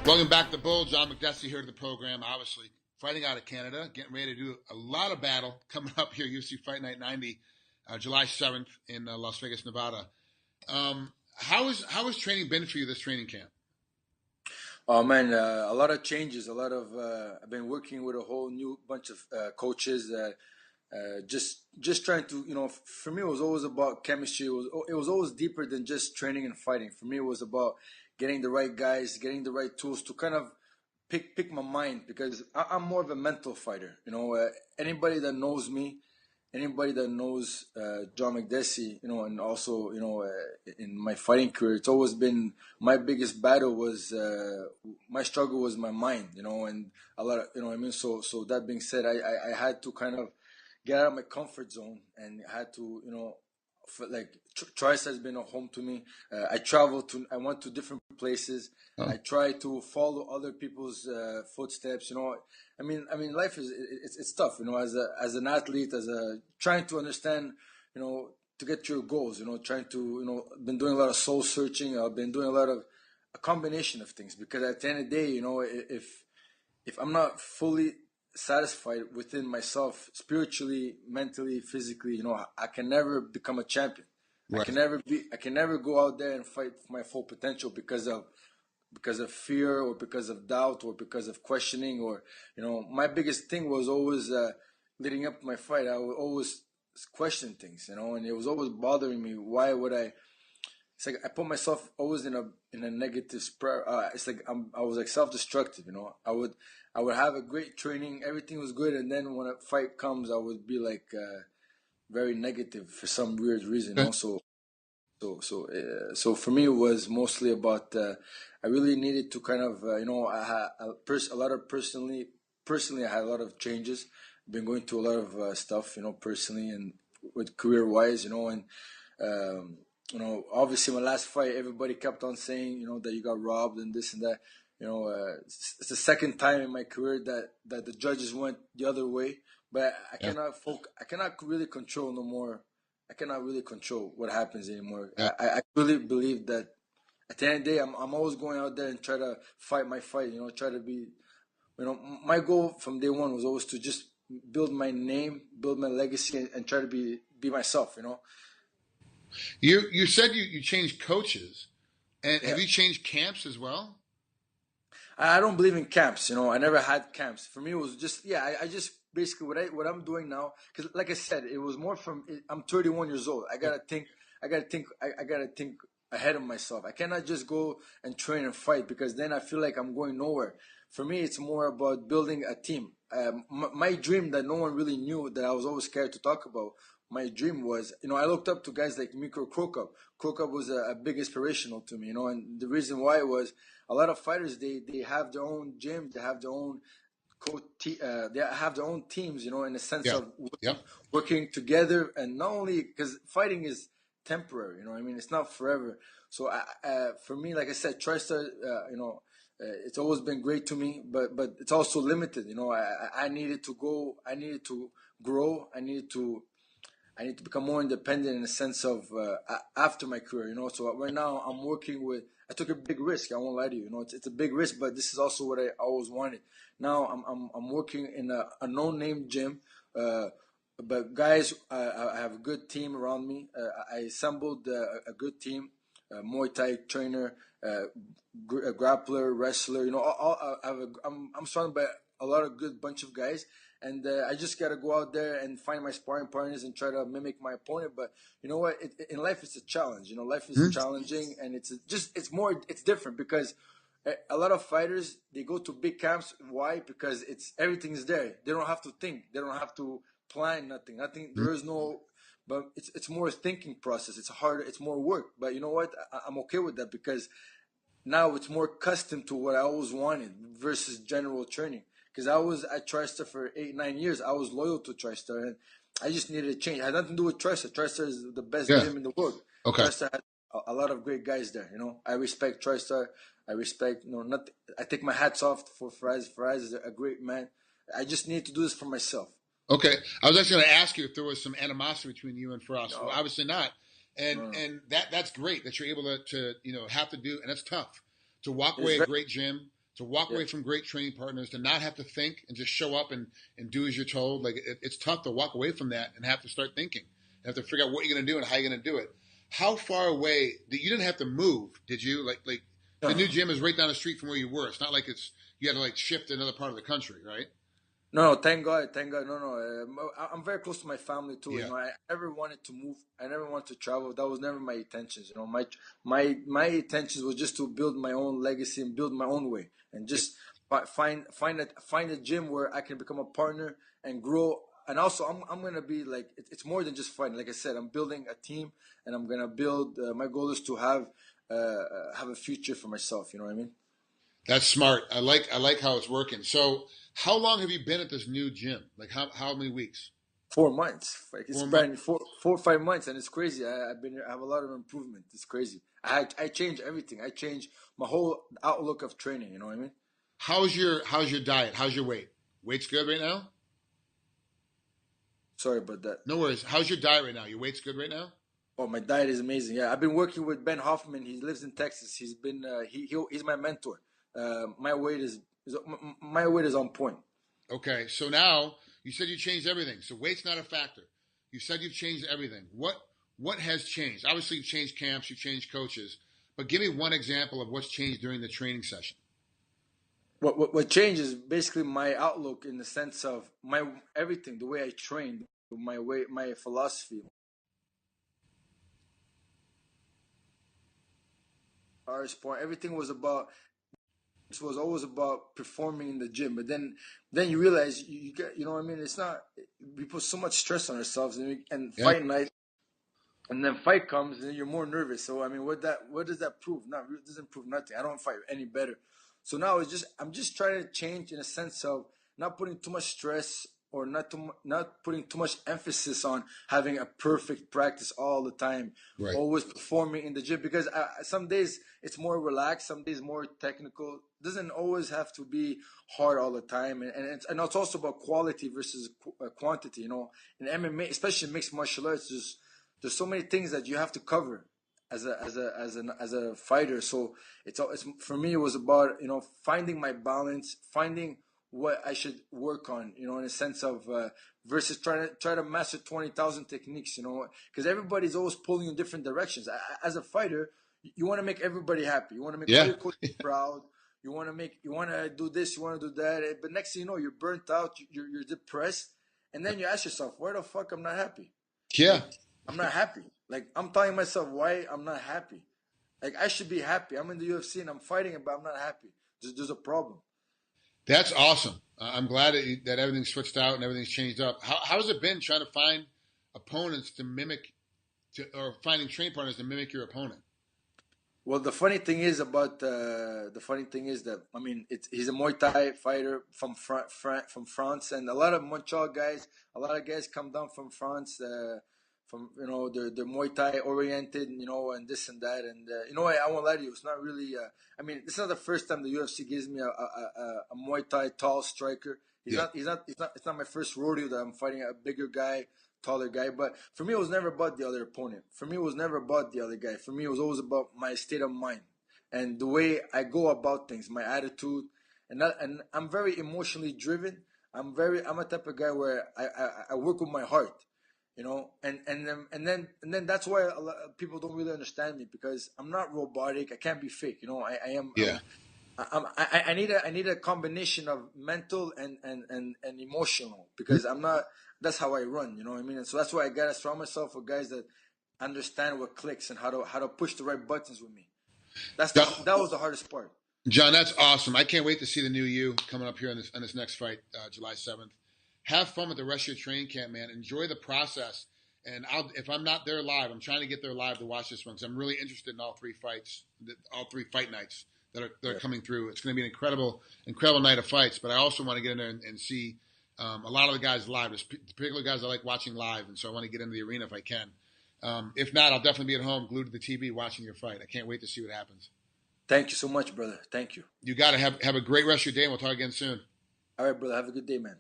Welcome back to Bull. John Makdessi here to the program. Obviously, fighting out of Canada, getting ready to do a lot of battle coming up here. UFC Fight Night 90, July 7th in Las Vegas, Nevada. How has training been for you this training camp? Oh man, a lot of changes. I've been working with a whole new bunch of coaches. Just trying to, for me, it was always about chemistry. It was always deeper than just training and fighting. For me, it was about getting the right guys, getting the right tools to kind of pick my mind, because I'm more of a mental fighter. Anybody that knows me, anybody that knows John Makdessi, and also, in my fighting career, it's always been my biggest battle was my struggle was my mind, and a lot of, what I mean? So that being said, I had to kind of get out of my comfort zone, and had to, Trice has been a home to me. I went to different places. Oh. I try to follow other people's footsteps. I mean, life it's tough. As an athlete, trying to understand, to get your goals. Trying to, been doing a lot of soul searching. I've been doing a combination of things, because at the end of the day, if I'm not fully satisfied within myself, spiritually, mentally, physically, I can never become a champion. Right. I can never go out there and fight for my full potential because of fear, or because of doubt, or because of questioning, or my biggest thing was always leading up to my fight. I would always question things, and it was always bothering me. Why would I? It's like I put myself always in a negative spiral. It's like I was like self-destructive. I would have a great training, everything was good, and then when a fight comes, I would be like very negative for some weird reason. So for me, it was mostly about I really needed to kind of I had personally I had a lot of changes. Been going through a lot of stuff, personally and with career wise, and. Obviously my last fight, everybody kept on saying, that you got robbed and this and that. It's the second time in my career that the judges went the other way, but I cannot really control no more. I cannot really control what happens anymore. Yeah. I really believe that at the end of the day, I'm always going out there and try to fight my fight, try to be, my goal from day one was always to just build my name, build my legacy, and try to be myself, You said you changed coaches, and have you changed camps as well? I don't believe in camps. I never had camps. For me, it was just I just basically what I'm doing now, because like I said, it was more from I'm 31 years old. I gotta think ahead of myself. I cannot just go and train and fight, because then I feel like I'm going nowhere. For me, it's more about building a team. My dream that no one really knew, that I was always scared to talk about. My dream was, I looked up to guys like Mikko Krokop. Krokop was a big inspirational to me, and the reason why was a lot of fighters, they have their own gym, they have their own they have their own teams, in the sense of working together, and not only because fighting is temporary, it's not forever. So for me, like I said, TriStar, it's always been great to me, but it's also limited. I needed to grow, I needed to become more independent in the sense of after my career, So right now I'm working with. I took a big risk. I won't lie to you. It's a big risk, but this is also what I always wanted. Now I'm working in a no-name gym, but guys, I have a good team around me. I assembled a good team, a Muay Thai trainer, a grappler, wrestler. I'm surrounded by a lot of good bunch of guys. And I just got to go out there and find my sparring partners and try to mimic my opponent. But you know what? In life, it's a challenge. Life is challenging, and it's different, because a lot of fighters, they go to big camps. Why? Because everything is there. They don't have to think. They don't have to plan nothing. There is no. But it's more a thinking process. It's harder. It's more work. But you know what? I'm okay with that, because now it's more custom to what I always wanted versus general training. Because I was at TriStar for 8-9 years. I was loyal to TriStar, and I just needed a change. It had nothing to do with TriStar. TriStar is the best gym in the world. Okay. TriStar had a lot of great guys there. I respect TriStar. I respect, nothing. I take my hats off for Faraz. Faraz is a great man. I just need to do this for myself. Okay. I was actually going to ask you if there was some animosity between you and Faraz. No. Well, obviously not. And that's great that you're able to have to do, and it's tough to walk away a great gym, to walk away from great training partners, to not have to think and just show up and do as you're told. Like it's tough to walk away from that and have to start thinking, and have to figure out what you're going to do and how you're going to do it. How far away? You didn't have to move, did you? Like the new gym is right down the street from where you were. It's not like you had to like shift to another part of the country, right? No, thank God. No. I'm very close to my family too. Yeah. I never wanted to move. I never wanted to travel. That was never my intentions. My intentions was just to build my own legacy and build my own way, and just find a gym where I can become a partner and grow. And also, I'm gonna be like, it's more than just fighting. Like I said, I'm building a team, and I'm gonna build. My goal is to have a future for myself. You know what I mean? That's smart. I like how it's working. So, how long have you been at this new gym? Like how many weeks? 4 months. Like it's 4 brand months. new, 4 or 5 months, and it's crazy. I have a lot of improvement. It's crazy. I changed everything. I changed my whole outlook of training. You know what I mean? How's your diet? How's your weight? Weight's good right now? Sorry about that. No worries. How's your diet right now? Your weight's good right now? Oh, my diet is amazing. Yeah, I've been working with Ben Hoffman. He lives in Texas. He's been he's my mentor. My weight is on point. Okay, so now you said you changed everything. So weight's not a factor. You said you've changed everything. What has changed? Obviously, you've changed camps, you've changed coaches, but give me one example of what's changed during the training session. What changes basically my outlook in the sense of my everything, the way I train, my philosophy. Our sport, everything was about. It was always about performing in the gym, but then you realize you get, you know what I mean. It's not, we put so much stress on ourselves, and fight night, and then fight comes, and you're more nervous. So I mean, what does that prove? It doesn't prove nothing. I don't fight any better. So now I'm just trying to change in a sense of not putting too much stress or not putting too much emphasis on having a perfect practice all the time, Right. Always performing in the gym, because some days it's more relaxed, some days more technical. It doesn't always have to be hard all the time, and it's also about quality versus quantity. You know, in MMA, especially mixed martial arts, there's so many things that you have to cover as a fighter. So it's for me, it was about finding my balance, finding what I should work on, in a sense of versus try to master 20,000 techniques, because everybody's always pulling in different directions. As a fighter, you want to make everybody happy. You want to make all your coaches proud. You want to do this, you want to do that. But next thing you know, you're burnt out, you're depressed, and then you ask yourself, why the fuck I'm not happy? Yeah, like, I'm not happy. Like, I'm telling myself why I'm not happy. Like, I should be happy. I'm in the UFC and I'm fighting, but I'm not happy. There's a problem. That's awesome. I'm glad that everything's switched out and everything's changed up. How has it been trying to find opponents to mimic, or finding training partners to mimic your opponent? Well, the funny thing is that I mean, he's a Muay Thai fighter from France, and a lot of Montreal guys, come down from France. From they're Muay Thai oriented, and this and that, and I won't lie to you, it's not really. I mean, it's not the first time the UFC gives me a Muay Thai tall striker. It's not my first rodeo that I'm fighting a bigger guy, taller guy. But for me, it was never about the other opponent. For me, it was never about the other guy. For me, it was always about my state of mind and the way I go about things, my attitude, and I'm very emotionally driven. I'm a type of guy where I work with my heart. And then that's why a lot of people don't really understand me, because I'm not robotic. I can't be fake. I am. Yeah. I need a combination of mental and emotional, because I'm not. That's how I run. You know what I mean? And so that's why I gotta surround myself with guys that understand what clicks and how to push the right buttons with me. That was the hardest part. John, that's awesome. I can't wait to see the new you coming up here on this next fight, July 7th. Have fun with the rest of your training camp, man. Enjoy the process. And if I'm not there live, I'm trying to get there live to watch this one, because I'm really interested in all three fights, all three fight nights that are coming through. It's going to be an incredible night of fights. But I also want to get in there and see a lot of the guys live. There's particular guys I like watching live, and so I want to get into the arena if I can. If not, I'll definitely be at home glued to the TV watching your fight. I can't wait to see what happens. Thank you so much, brother. Thank you. You got to have a great rest of your day, and we'll talk again soon. All right, brother. Have a good day, man.